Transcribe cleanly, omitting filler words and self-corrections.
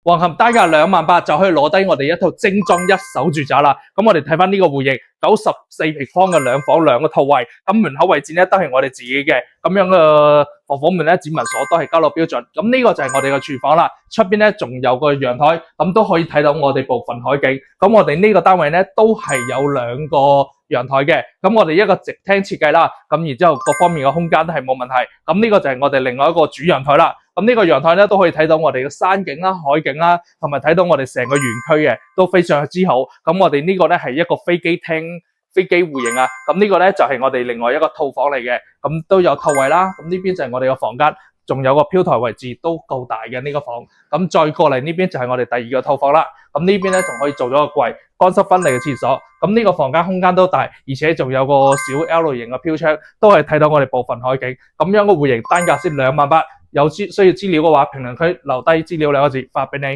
橫行單價28000就可以攞低我哋一套精裝一手住宅啦。咁我哋睇翻呢個戶型，94平方嘅2房2個套位，咁門口位置咧都係我哋自己嘅，咁樣嘅防火門咧指紋鎖都係交落標準。咁呢個就係我哋嘅廚房啦，出邊咧仲有個陽台，咁都可以睇到我哋部分海景。咁我哋呢個單位咧都係有2個陽台嘅，咁我哋一個直廳設計啦，咁然之後各方面嘅空間都係冇問題。咁呢個就係我哋另外一個主陽台啦。咁呢個陽台咧都可以睇到我哋嘅山景啦、海景啦，同埋睇到我哋成個園區嘅，都非常之好。咁我哋呢個咧係一個飛機廳、飛機戶型啊。咁呢個咧就係我哋另外一個套房嚟嘅，咁都有透位啦。咁呢邊就係我哋嘅房間，仲有個飄台位置都夠大嘅呢個房。咁再過嚟呢邊就係我哋第二個套房啦。咁呢邊咧仲可以做咗個櫃、乾濕分離嘅廁所。咁呢個房間空間都大，而且仲有個小 L 型嘅飄窗，都係睇到我哋部分海景。咁樣嘅戶型單價先28000，有需要資料嘅話，評論區留低資料2個字發俾你。